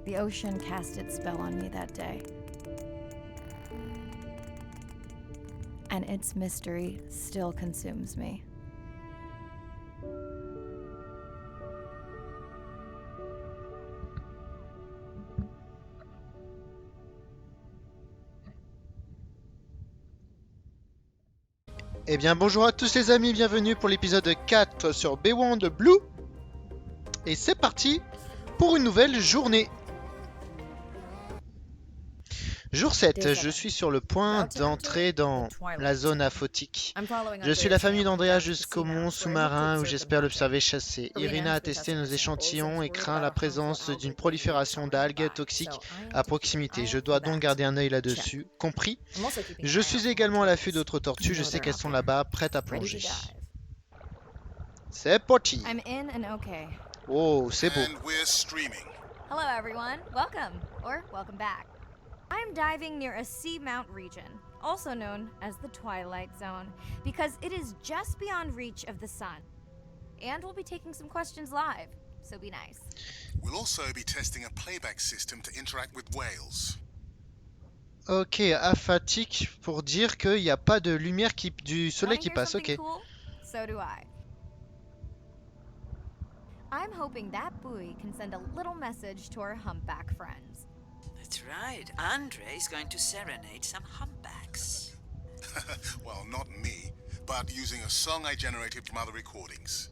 The ocean cast its spell on me that day. And its mystery still consumes me. Eh bien bonjour à tous les amis, bienvenue pour l'épisode 4 sur Beyond Blue. Et c'est parti pour une nouvelle journée. Jour 7, je suis sur le point d'entrer dans la zone aphotique. Je suis la famille d'Andrea jusqu'au mont sous-marin où j'espère l'observer chasser. Irina a testé nos échantillons et craint la présence d'une prolifération d'algues toxiques à proximité. Je dois donc garder un œil là-dessus, compris. Je suis également à l'affût d'autres tortues, je sais qu'elles sont là-bas, prêtes à plonger. C'est parti. Oh, c'est beau. Hello everyone, welcome, or welcome back. I'm diving near a seamount region, also known as the Twilight Zone, because it is just beyond reach of the sun. And we'll be taking some questions live, so be nice. We'll also be testing a playback system to interact with whales. Ok, aphatique pour dire qu'il n'y a pas de lumière du soleil qui passe, ok. Cool? So do I. I'm hoping that buoy can send a little message to our humpback friends. That's right. Andre is going to serenade some humpbacks. Well, not me, but using a song I generated from other recordings.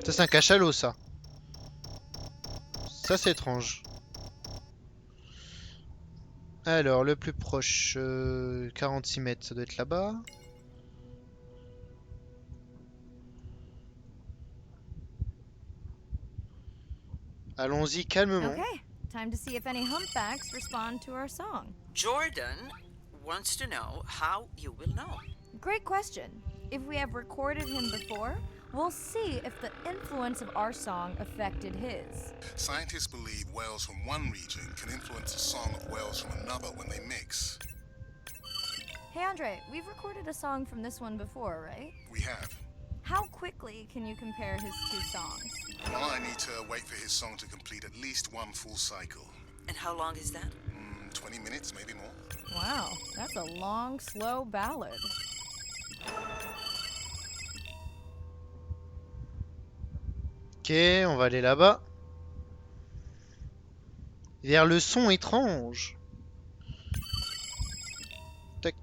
Ça c'est un cachalot ça. Ça c'est étrange. Alors, le plus proche, 46 mètres, ça doit être là-bas. Allons-y calmement. Okay, time to see if any humpbacks respond to our song. Jordan wants to know how you will know. Great question. If we have recorded him before, we'll see if the influence of our song affected his. Scientists believe whales from one region can influence the song of whales from another when they mix. Hey Andre, we've recorded a song from this one before, right? We have. How quickly can you compare his two songs? Well, I need to wait for his song to complete at least one full cycle. And how long is that? 20 minutes, maybe more. Wow, that's a long, slow ballad. Ok, on va aller là-bas. Vers le son étrange. Tac.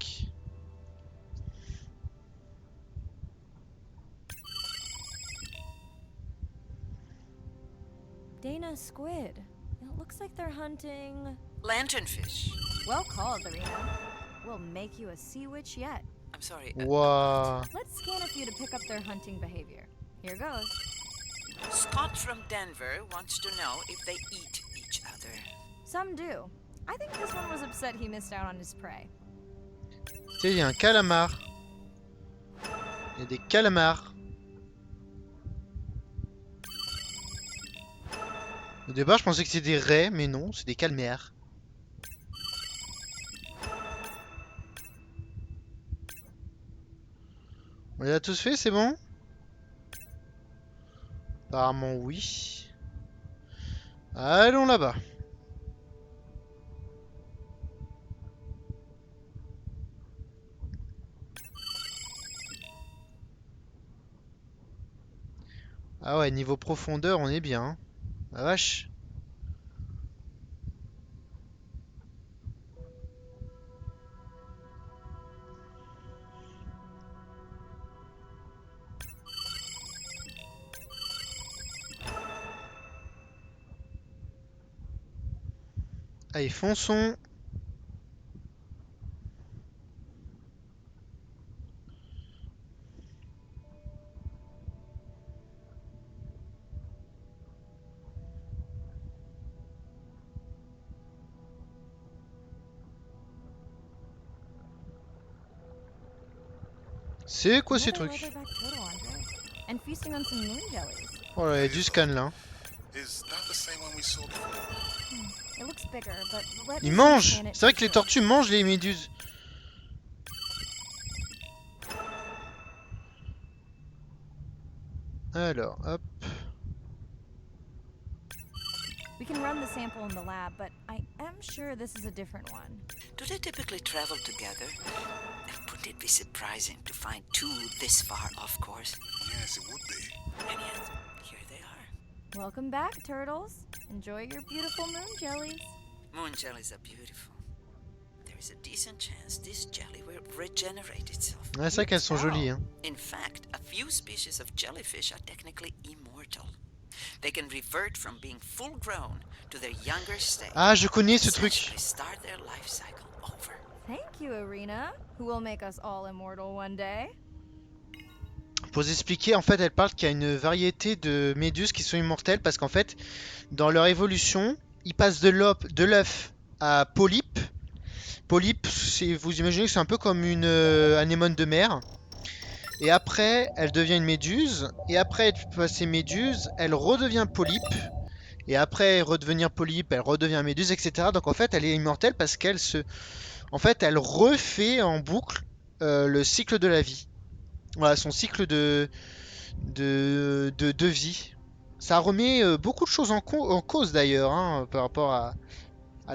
Dana squid. It looks like they're hunting... Lanternfish. Well called, Irina. We'll make you a sea witch yet. I'm sorry. Wow. Let's scan a few to pick up their hunting behavior. Here goes. Scott from Denver wants to know if they eat each other. Some do. I think this one was upset he missed out on his prey. Tiens, il y a un calamar. Il y a des calamars. Au départ, je pensais que c'était des raies, mais non, c'est des calmars. On les a tous fait, c'est bon? Apparemment oui. Allons là-bas. Ah ouais, niveau profondeur, on est bien. Hein. La vache. Allez, fonçons. C'est quoi ces trucs? Oh là, il y a du scan là. Is that the same one we saw before? It looks bigger, but let Ils me mangent. understand it C'est vrai que les for sure. tortues mangent les méduses. Alors, hop. We can run the sample in the lab, but I am sure this is a different one. Do they typically travel together? Would it be surprising to find two this far off course? Yes, it would be. And yet, here they are. Welcome back, turtles. Enjoy your beautiful moon jellies. Moon jellies are beautiful. There is a decent chance this jelly will regenerate itself. Ouais, c'est vrai qu'elles sont jolies, hein. In fact, a few species of jellyfish are technically immortal. They can revert from being full grown to their younger state. Ah, je connais ce truc. Essentially start their life cycle over. Thank you, Arena, who will make us all immortal one day. Pour vous expliquer, en fait, elle parle qu'il y a une variété de méduses qui sont immortelles parce qu'en fait, dans leur évolution, ils passent de l'œuf à polype. Polype, vous imaginez que c'est un peu comme une anémone de mer. Et après, elle devient une méduse. Et après être passée méduse, elle redevient polype. Et après redevenir polype, elle redevient méduse, etc. Donc en fait, elle est immortelle parce qu'elle en fait, elle refait en boucle le cycle de la vie. Voilà, son cycle de vie. Ça remet beaucoup de choses en cause d'ailleurs, hein, par rapport à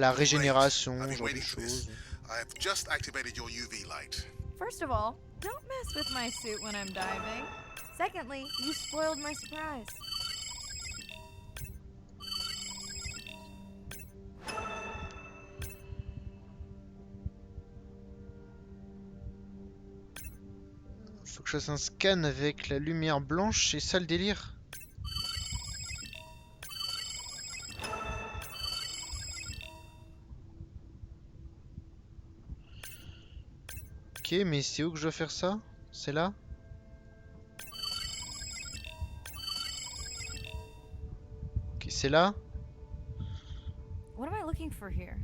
la régénération, I've ce been genre de waiting for this. choses. I've just activated your UV light. First of all, don't mess with my suit when I'm diving. Secondly, you spoiled my surprise. Faut que je fasse un scan avec la lumière blanche, c'est ça le délire? Ok, mais c'est où que je dois faire ça? C'est là? Ok, c'est là? What am I looking for here?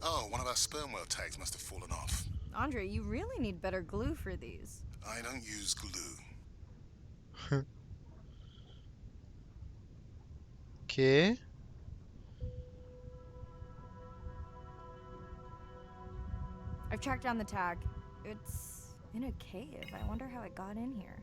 Oh, one of our sperm whale tags must have fallen off. Andre, you really need better glue for these. I don't use glue. Ok. I've tracked down the tag. It's in a cave. I wonder how it got in here.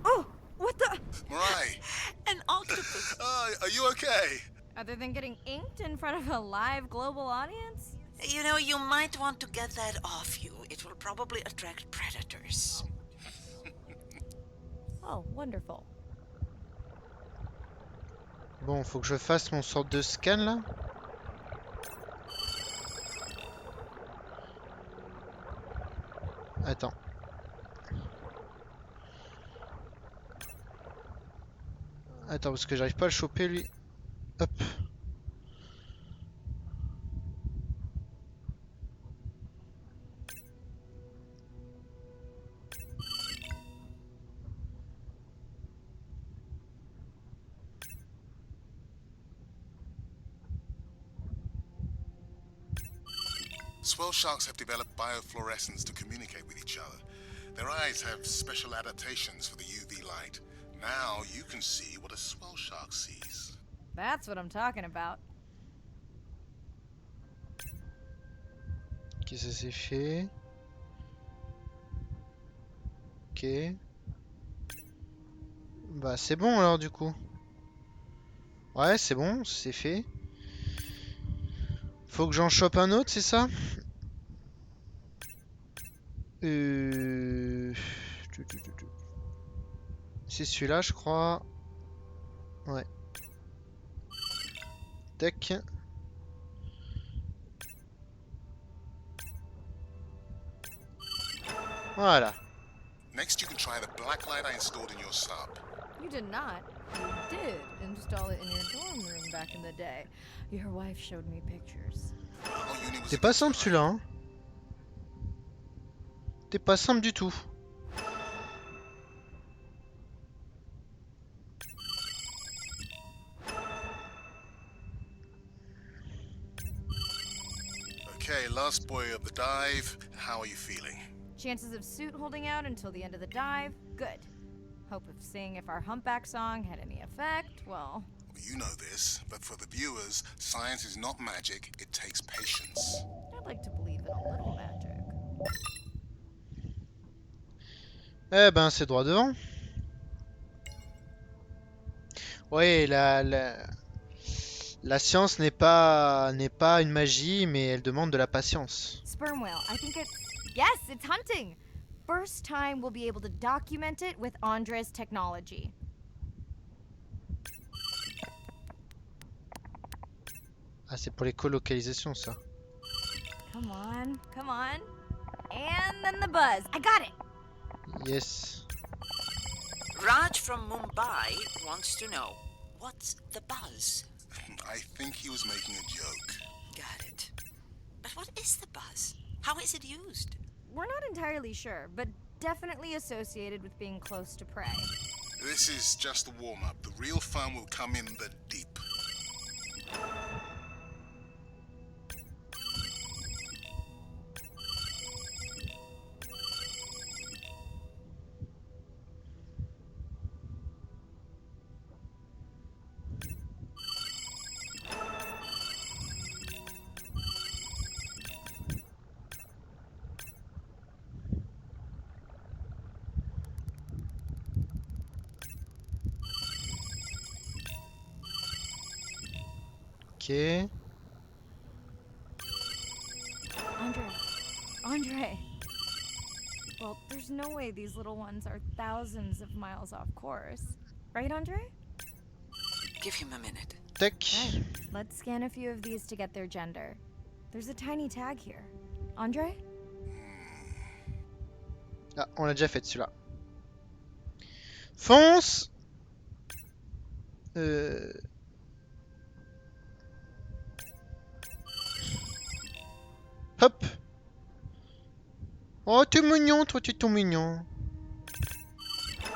Oh! What the? Mirai! An octopus! Are you okay? Other than getting inked in front of a live global audience? You know, you might want to get that off you. It will probably attract predators. Oh, wonderful. Bon, faut que je fasse mon sorte de scan là. Attends. Attends, parce que j'arrive pas à le choper lui. Hop. Swell sharks have developed biofluorescence to communicate with each other. Their eyes have special adaptations for the UV light. Now you can see what a swell shark sees. That's what I'm talking about. Ok, ça c'est fait. Ok. Bah c'est bon alors du coup. Ouais, c'est bon, c'est fait. Faut que j'en chope un autre, c'est ça? C'est celui-là, je crois. Ouais. Tac. Voilà. Next you can try the black light I installed in your sub. You did not. You did install it in your dorm room back in the day. Your wife showed me pictures. Our uni was C'est a pas good simple time. celui-là, hein. C'est pas simple du tout. Okay, last boy of the dive. How are you feeling? Chances of suit holding out until the end of the dive? Good. Hope of seeing if our humpback song had any effect? Well... You know this, but for the viewers, science is not magic, it takes patience. I'd like to believe in a little magic. Eh ben, c'est droit devant. Oui, la science n'est pas une magie, mais elle demande de la patience. Sperm whale, I think it's... Yes, it's hunting! First time we'll be able to document it with Andre's technology. Ah, c'est pour les colocalisations, ça. Come on, come on. And then the buzz. I got it! Yes. Raj from Mumbai wants to know, what's the buzz? I think he was making a joke. Got it. But what is the buzz? How is it used? We're not entirely sure, but definitely associated with being close to prey. This is just the warm-up. The real fun will come in the deep. Ok. Andre. Well, there's no way these little ones are thousands of miles off course. Right, Andre? Give him a minute. Tac. Right. Let's scan a few of these to get their gender. There's a tiny tag here. Andre? Ah, on l'a déjà fait celui-là. Fonce. Hop. Oh, t'es mignon, toi, tu es tout mignon.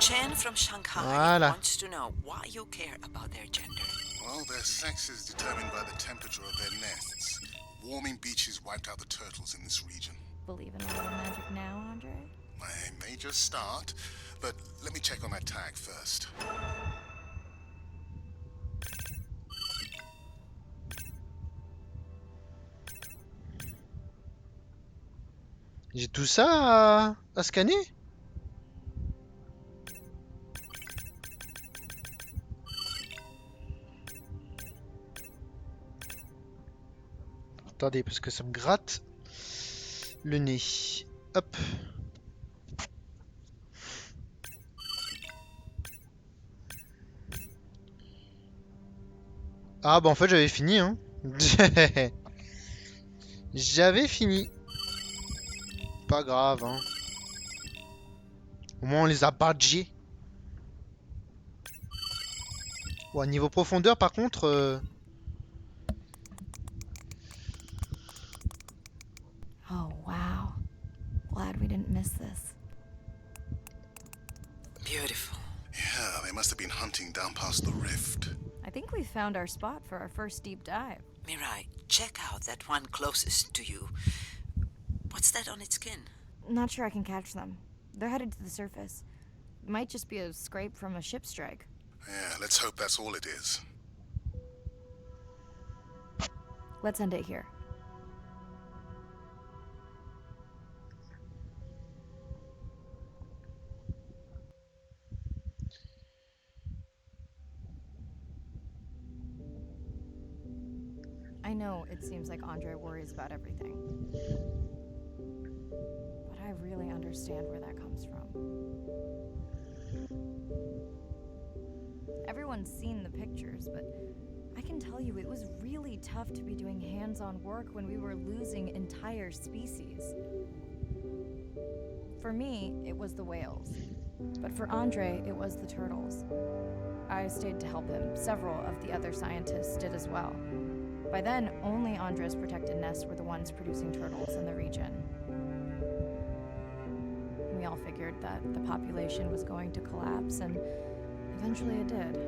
Chen from Shanghai Voilà. wants to know why you care about their gender. Well, their sex is determined by the temperature of their nests. Warming beaches wiped out the turtles in this region. Believe in a little magic now, Andre? I may just start, but let me check on that tag first. J'ai tout ça à scanner? Attendez, parce que ça me gratte le nez. Hop. Ah bah en fait j'avais fini hein. J'avais fini. Pas grave hein. Au moins on les a badgés. Ouais, niveau profondeur par contre... Oh, wow. Glad we didn't miss this. Beautiful. Yeah, they must have been hunting down past the rift. I think we found our spot for our first deep dive. Mirai, check out that one closest to you. What's that on its skin? Not sure I can catch them. They're headed to the surface. Might just be a scrape from a ship strike. Yeah, let's hope that's all it is. Let's end it here. I know it seems like Andre worries about everything. But I really understand where that comes from. Everyone's seen the pictures, but I can tell you it was really tough to be doing hands-on work when we were losing entire species. For me, it was the whales. But for Andre, it was the turtles. I stayed to help him. Several of the other scientists did as well. By then, only Andre's protected nests were the ones producing turtles in the region. We all figured that the population was going to collapse, and eventually it did.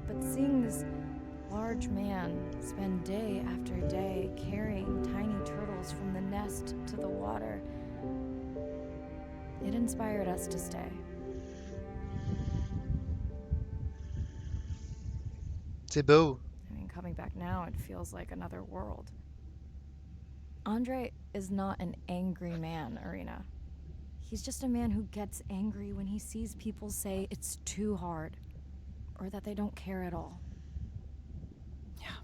But seeing this large large man spend day after day carrying tiny turtles from the nest to the water, it inspired us to stay. C'est beau. I mean, coming back now, it feels like another world. Andre is not an angry man, Irina. He's just a man who gets angry when he sees people say it's too hard, or that they don't care at all. Yeah.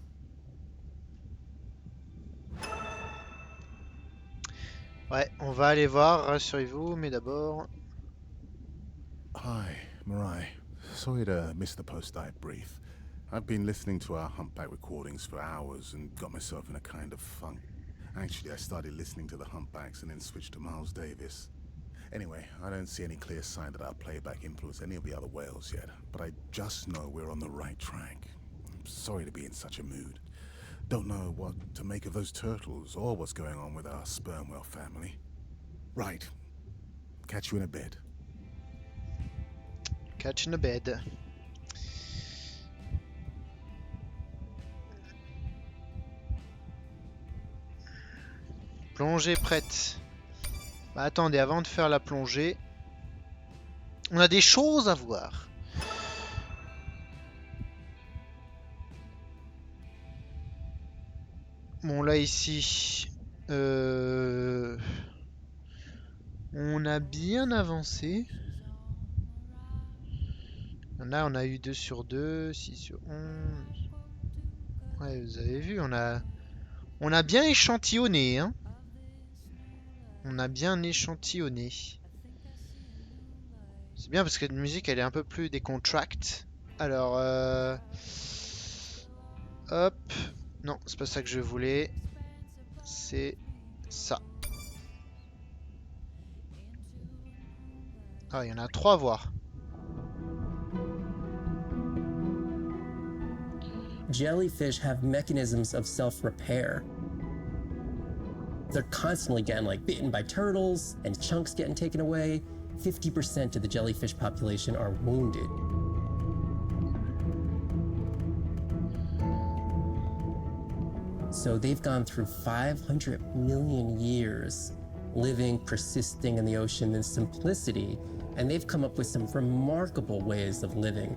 Ouais, on va aller voir, rassurez-vous, mais d'abord... Hi, Mirai. Sorry to miss the post-dive brief. I've been listening to our humpback recordings for hours and got myself in a kind of funk. Actually, I started listening to the humpbacks and then switched to Miles Davis. Anyway, I don't see any clear sign that our playback influenced any of the other whales yet, but I just know we're on the right track. I'm sorry to be in such a mood. Don't know what to make of those turtles or what's going on with our sperm whale family. Right. Catch you in a bit. Catch in a bed. Plongée prête. Bah attendez, avant de faire la plongée, on a des choses à voir. Bon là ici, on a bien avancé. Là on a eu 2 sur 2, 6 sur 11. Ouais, vous avez vu, on a bien échantillonné, hein. On a bien échantillonné. C'est bien parce que la musique elle est un peu plus décontracte. Alors hop. Non, c'est pas ça que je voulais. C'est ça. Ah, il y en a 3 à voir. Jellyfish have mechanisms of self-repair. They're constantly getting bitten by turtles and chunks getting taken away. 50% of the jellyfish population are wounded. So they've gone through 500 million years living, persisting in the ocean in simplicity, and they've come up with some remarkable ways of living.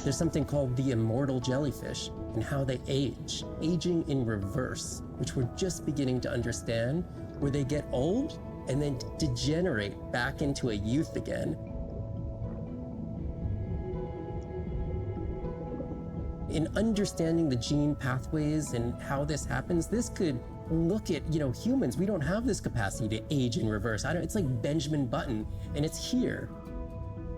There's something called the immortal jellyfish and how they age, aging in reverse, which we're just beginning to understand, where they get old and then degenerate back into a youth again. In understanding the gene pathways and how this happens, this could look at, humans. We don't have this capacity to age in reverse. It's like Benjamin Button, and it's here.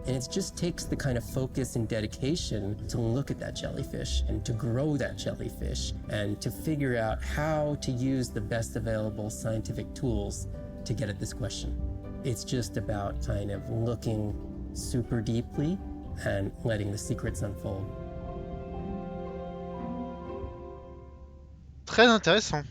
And it just takes the kind of focus and dedication to look at that jellyfish and to grow that jellyfish and to figure out how to use the best available scientific tools to get at this question. It's just about kind of looking super deeply and letting the secrets unfold. Très intéressant.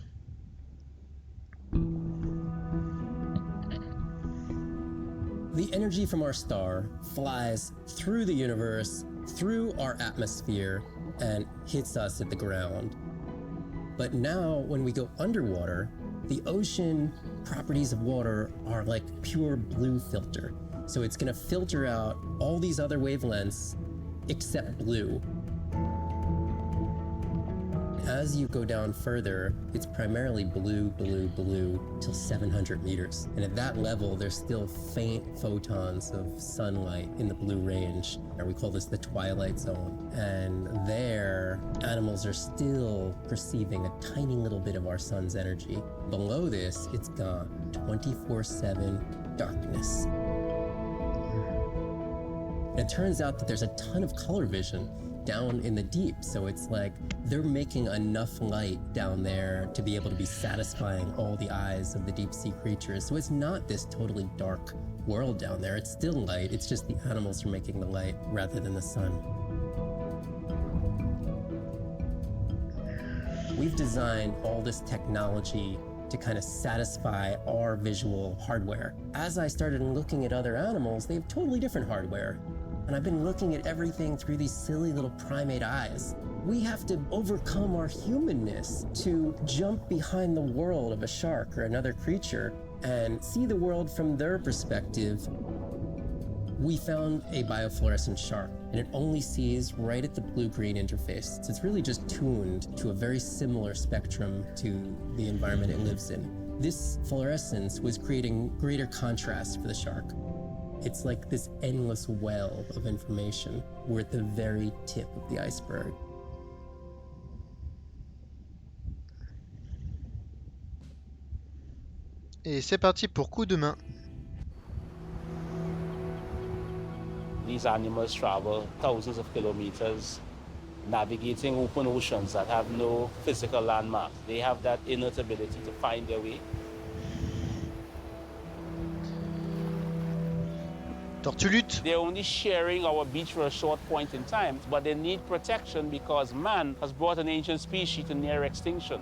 The energy from our star flies through the universe, through our atmosphere, and hits us at the ground. But now, when we go underwater, the ocean properties of water are like pure blue filter. So it's going to filter out all these other wavelengths except blue. As you go down further, it's primarily blue, blue, blue till 700 meters. And at that level, there's still faint photons of sunlight in the blue range. And we call this the twilight zone. And there, animals are still perceiving a tiny little bit of our sun's energy. Below this, it's gone. 24/7 darkness. And it turns out that there's a ton of color vision down in the deep. So it's like they're making enough light down there to be able to be satisfying all the eyes of the deep sea creatures. So it's not this totally dark world down there. It's still light. It's just the animals are making the light rather than the sun. We've designed all this technology to kind of satisfy our visual hardware. As I started looking at other animals, they have totally different hardware. And I've been looking at everything through these silly little primate eyes. We have to overcome our humanness to jump behind the world of a shark or another creature and see the world from their perspective. We found a biofluorescent shark, and it only sees right at the blue-green interface. So it's really just tuned to a very similar spectrum to the environment it lives in. This fluorescence was creating greater contrast for the shark. It's like this endless well of information. We're at the very tip of the iceberg. Et c'est parti pour coup de main. These animals travel thousands of kilometers, navigating open oceans that have no physical landmarks. They have that innate ability to find their way. Tortue-lutte. They're only sharing our beach for a short point in time, but they need protection because man has brought an ancient species to near extinction.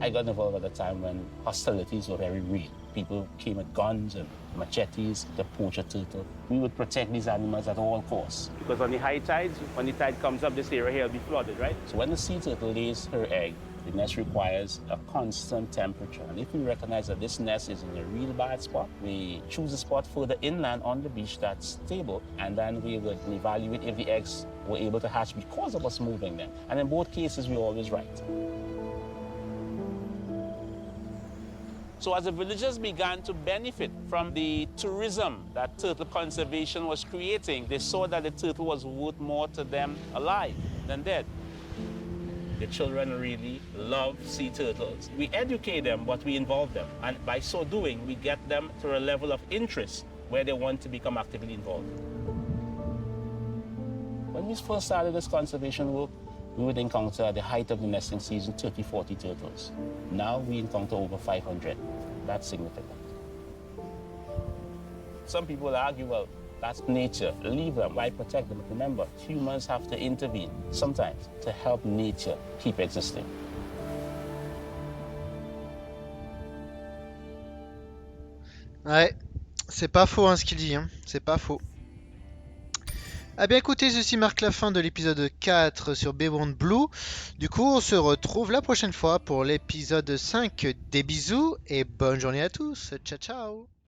I got involved at a time when hostilities were very real. People came with guns and machetes to poach a turtle. We would protect these animals at all costs. Because on the high tides, when the tide comes up, this area here will be flooded, right? So when the sea turtle lays her egg, the nest requires a constant temperature. And if we recognize that this nest is in a real bad spot, we choose a spot further inland on the beach that's stable, and then we would evaluate if the eggs were able to hatch because of us moving them. And in both cases, we're always right. So as the villagers began to benefit from the tourism that turtle conservation was creating, they saw that the turtle was worth more to them alive than dead. The children really love sea turtles. We educate them, but we involve them. And by so doing, we get them to a level of interest where they want to become actively involved. When we first started this conservation work, we would encounter at the height of the nesting season 30, 40 turtles. Now we encounter over 500. That's significant. Some people argue, well, that's nature. Leave them. Why protect them? Remember, humans have to intervene sometimes to help nature keep existing. Ouais, c'est pas faux hein, ce qu'il dit, hein. C'est pas faux. Ah bien écoutez, ceci marque la fin de l'épisode 4 sur Bleu. Du coup, on se retrouve la prochaine fois pour l'épisode 5. Des bisous et bonne journée à tous. Ciao ciao.